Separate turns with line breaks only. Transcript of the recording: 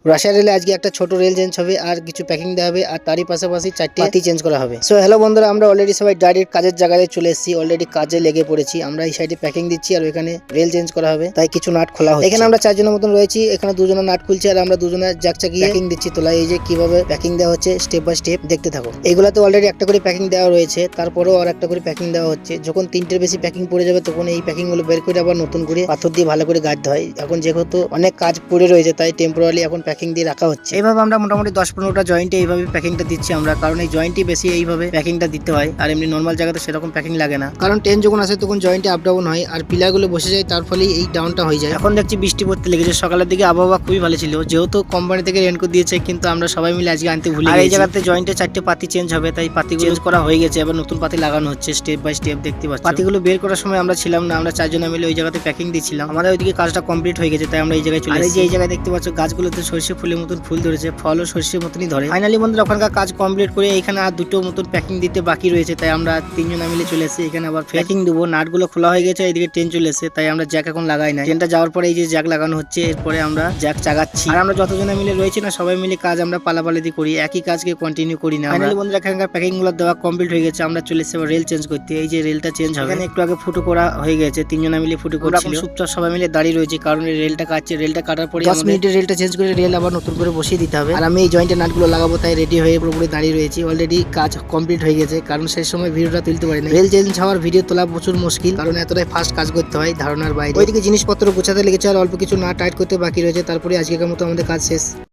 Russia রেলে আজকে একটা ছোট রেল চেঞ্জ হবে আর কিছু প্যাকিং দেওয়া হবে আর তারই পাশাপাশি 4টি পাতি চেঞ্জ করা হবে। সো হ্যালো বন্ধুরা, আমরা অলরেডি সবাই ডাইরেক্ট কাজের জায়গায় চলে এসেছি, অলরেডি কাজে লেগে পড়েছি। আমরা এই সাইডে প্যাকিং দিচ্ছি আর ওখানে রেল চেঞ্জ করা হবে, তাই কিছু নাট খোলা হচ্ছে। এখানে আমরা 4 জনের মতন রয়েছি, এখানে 2 জনের নাট খুলছে আর আমরা 2 জনের চাকিয়ে প্যাকিং দিচ্ছি তোলা। এই যে কিভাবে প্যাকিং দেওয়া হচ্ছে স্টেপ বাই স্টেপ দেখতে থাকো। এইগুলাতে অলরেডি একটা করে প্যাকিং দেওয়া রয়েছে, তারপরেও আর একটা করে প্যাকিং দেওয়া হচ্ছে। যখন 3টের বেশি প্যাকিং পড়ে যাবে তখন এই প্যাকিং গুলো বের করে আবার নতুন করে পাথর দিয়ে ভালো করে গাড়তে হয়। এখন যেহেতু অনেক কাজ পড়ে রয়েছে তাই টেম্পোরারি এখন প্যাকিং দিয়ে রাখা হচ্ছে। এইভাবে আমরা মোটামুটি 10-15টা জয়েন্টে এইভাবে প্যাকিংটা দিচ্ছি আমরা, কারণ এই জয়েন্টই বেশি এইভাবে প্যাকিংটা দিতে হয়। আর এমনি নর্মাল জায়গাতে সেরকম প্যাকিং লাগে না, কারণ ট্রেন যখন আসে তখন জয়েন্টে আপ ডাউন হয় আর পিলারগুলো বসে যায়, তার ফলে এই ডাউনটা হয়ে যায়। এখন দেখছি বৃষ্টি পড়তে লেগেছে, সকালের দিকে আবহাওয়া খুবই ভালো ছিল, যেহেতু কোম্পানি থেকে রেনকোট দিয়েছে, কিন্তু আমরা সবাই মিলে আজকে আনতে ভুলে গেছি। এই জায়গাতে জয়েন্টে 4টে পাতি চেঞ্জ হবে, তাই পাতি চেঞ্জ করা হয়ে গেছে, এবার নতুন পাতি লাগানো হচ্ছে স্টেপ বাই স্টেপ দেখতে পাচ্ছি। পাতিগুলো বের করার সময় আমরা ছিলাম না, আমরা 4 জন মিলে ওই জায়গাতে প্যাকিং দিচ্ছিলাম। আমাদের ওইদিকে কাজটা কমপ্লিট হয়ে গেছে, তাই আমরা এই জায়গায় চলে এসেছি। এই জায়গায় দেখতে পাচ্ছ গাছগুলোতে সরষে ফুলের মতন ফুল ধরেছে, ফলও সরষের মতনই ধরে। ফাইনালি বন্ধুরা ওখানকার কাজ কমপ্লিট করে এখানে আর 2টো মতন প্যাকিং দিতে বাকি রয়েছে, তাই আমরা 3 জন মিলে চলে এসেছি। এখানে আবার প্যাকিং দেবো, নাটগুলো খোলা হয়ে গেছে, এইদিকে ট্রেন চলে এসেছে, তাই আমরা জ্যাক এখন লাগাই না। ট্রেনটা যাওয়ার পরে এই যে জ্যাক লাগানো হচ্ছে, এরপরে আমরা জ্যাক চাগাচ্ছি। আর আমরা যতজনে মিলে রয়েছি না, সবাই মিলে কাজ আমরা পালাপালাদি করি, একই কাজকে কন্টিনিউ করি না। ফাইনালি বন্ধুরা এখানকার প্যাকিং গুলো দেওয়া কমপ্লিট হয়ে গেছে, আমরা চলে এসেছি রেল চেঞ্জ করতে। এই যে রেলটা চেঞ্জ হবে, এখানে একটু আগে ফুটো করা হয়ে গেছে, 3 জন মিলে ফুটো করছিল। চুপচাপ সবাই মিলে দাঁড়িয়ে রয়েছে, কারণ এই রেলটা কাটছে। রেলটা কাটার পরে 10 মিনিটে রেলটা চেঞ্জ করে রেল আবার নতুন করে বসিয়ে দিতে হবে। আর আমি এই জয়েন্টের নাটগুলো লাগাবো, তাই রেডি হয়ে পুরোপুরি দাঁড়িয়ে রয়েছি। অলরেডি কাজ কমপ্লিট হয়ে গেছে, কারণ সেই সময় ভিডিওটা তুলতে পারি না। রেল চেঞ্জ হওয়ার ভিডিও তোলা প্রচুর মুশকিল, কারণ এতটাই ফাস্ট কাজ করতে হয় ধারণার বাইরে। ওইদিকে জিনিসপত্র গোছাতে লেগেছে আর অল্প কিছু না টাইট করতে বাকি রয়েছে, তারপরে আজকের মতো আমাদের কাজ শেষ।